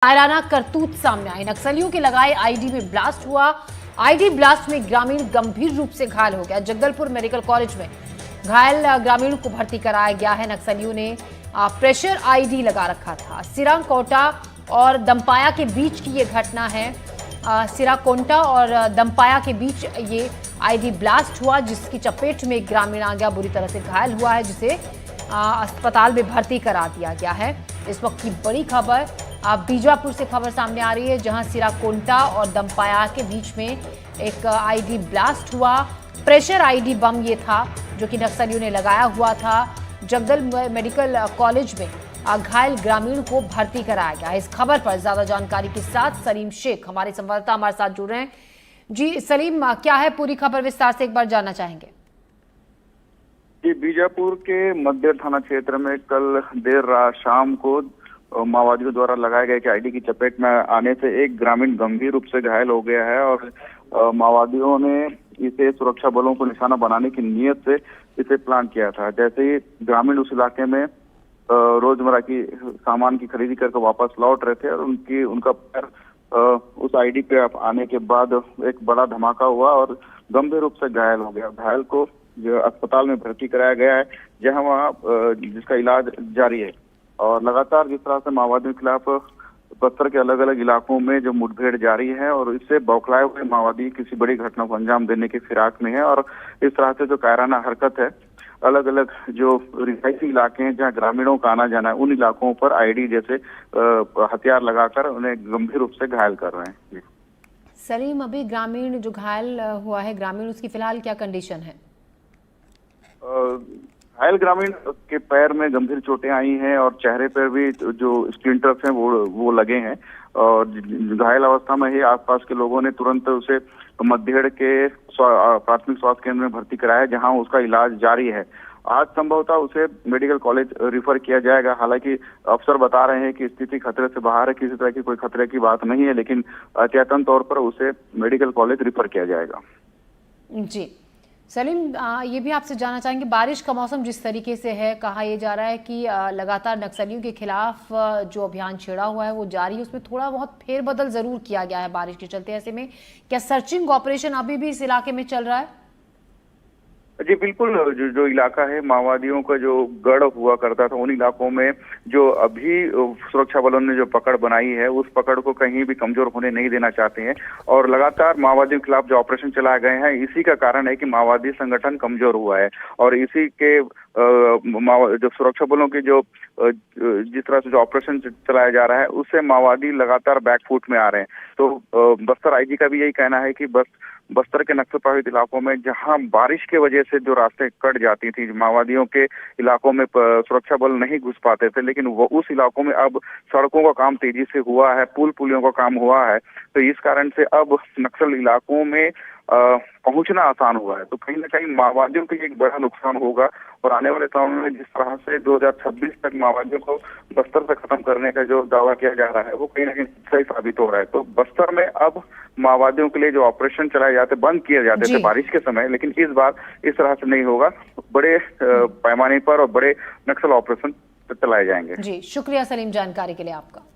कायराना करतूत सामने आई। नक्सलियों के लगाए आईडी में ब्लास्ट हुआ। आईडी ब्लास्ट में ग्रामीण गंभीर रूप से घायल हो गया। जगदलपुर मेडिकल कॉलेज में घायल ग्रामीण को भर्ती कराया गया है। नक्सलियों ने प्रेशर आईडी लगा रखा था। सिराकोंटा और दमपाया के बीच की ये घटना है। सिराकोंटा और दमपाया के बीच ये आईडी ब्लास्ट हुआ, जिसकी चपेट में ग्रामीण आ गया, बुरी तरह से घायल हुआ है, जिसे अस्पताल में भर्ती करा दिया गया है। इस वक्त की बड़ी खबर बीजापुर से खबर सामने आ रही है, जहां सिराकोंटा और दमपाया के बीच में एक आईडी ब्लास्ट हुआ। प्रेशर आईडी बम ये था जो कि नक्सलियों ने लगाया हुआ था। जगदल मेडिकल कॉलेज में घायल ग्रामीण को भर्ती कराया गया। इस खबर पर ज्यादा जानकारी के साथ सलीम शेख हमारे संवाददाता हमारे साथ जुड़ रहे हैं। जी सलीम, क्या है पूरी खबर, विस्तार से एक बार जानना चाहेंगे। जी, बीजापुर के मध्य थाना क्षेत्र में कल देर रात शाम को माओवादियों द्वारा लगाए गए आईडी की चपेट में आने से एक ग्रामीण गंभीर रूप से घायल हो गया है और माओवादियों ने इसे सुरक्षा बलों को निशाना बनाने की नीयत से इसे प्लान किया था। जैसे ही ग्रामीण उस इलाके में रोजमर्रा की सामान की खरीदी करके वापस लौट रहे थे और उनका पैर उस आईडी पे आने के बाद एक बड़ा धमाका हुआ और गंभीर रूप से घायल हो गया। घायल को अस्पताल में भर्ती कराया गया है, जहां वहाँ जिसका इलाज जारी है। और लगातार जिस तरह से माओवादियों के खिलाफ बस्तर के अलग अलग इलाकों में जो मुठभेड़ जारी है और इससे बौखलाए हुए माओवादी किसी बड़ी घटना को अंजाम देने की फिराक में है। और इस तरह से जो कायराना हरकत है, अलग अलग जो रिहायशी इलाके हैं जहां ग्रामीणों का आना जाना है, उन इलाकों पर आईडी जैसे हथियार लगाकर उन्हें गंभीर रूप से घायल कर रहे हैं। सलीम, अभी ग्रामीण जो घायल हुआ है ग्रामीण, उसकी फिलहाल क्या कंडीशन है? घायल ग्रामीण के पैर में गंभीर चोटें आई हैं और चेहरे पर भी जो स्प्लिंटर्स हैं वो लगे हैं। और घायल अवस्था में ही आसपास के लोगों ने तुरंत उसे मध्येड़ के प्राथमिक स्वास्थ्य केंद्र में भर्ती कराया, जहां उसका इलाज जारी है। आज संभवतः उसे मेडिकल कॉलेज रिफर किया जाएगा। हालांकि अफसर बता रहे हैं कि स्थिति खतरे से बाहर है, किसी तरह की कोई खतरे की बात नहीं है, लेकिन अचेतन तौर पर उसे मेडिकल कॉलेज रिफर किया जाएगा। जी सलीम, ये भी आपसे जानना चाहेंगे, बारिश का मौसम जिस तरीके से है, कहा यह जा रहा है कि लगातार नक्सलियों के खिलाफ जो अभियान छेड़ा हुआ है वो जारी है, उसमें थोड़ा बहुत फेरबदल जरूर किया गया है बारिश के चलते। ऐसे में क्या सर्चिंग ऑपरेशन अभी भी इस इलाके में चल रहा है? जी बिल्कुल, जो इलाका है माओवादियों का जो गढ़ हुआ करता था, उन इलाकों में जो अभी सुरक्षा बलों ने जो पकड़ बनाई है, उस पकड़ को कहीं भी कमजोर होने नहीं देना चाहते हैं। और लगातार माओवादियों के खिलाफ जो ऑपरेशन चलाए गए हैं, इसी का कारण है कि माओवादी संगठन कमजोर हुआ है। और इसी के जो सुरक्षा बलों के जो जिस तरह से जो ऑपरेशन चलाया जा रहा है, उससे माओवादी लगातार बैकफुट में आ रहे हैं। तो बस्तर आईजी का भी यही कहना है कि बस्तर के नक्सल प्रभावित इलाकों में जहां बारिश के वजह से जो रास्ते कट जाती थी, माओवादियों के इलाकों में सुरक्षा बल नहीं घुस पाते थे, लेकिन वो उस इलाकों में अब सड़कों का काम तेजी से हुआ है, पुलियों का काम हुआ है। तो इस कारण से अब नक्सल इलाकों में पहुंचना आसान हुआ है। तो कहीं ना कहीं माओवादियों के लिए एक बड़ा नुकसान होगा और आने वाले समय में जिस तरह से 2026 तक माओवादियों को बस्तर से खत्म करने का जो दावा किया जा रहा है, वो कहीं ना कहीं सही साबित हो रहा है। तो बस्तर में अब माओवादियों के लिए जो ऑपरेशन चलाए जाते, बंद किए जाते थे बारिश के समय, लेकिन इस बार इस तरह से नहीं होगा। बड़े पैमाने पर और बड़े नक्सल ऑपरेशन चलाए जाएंगे। जी शुक्रिया सलीम, जानकारी के लिए आपका।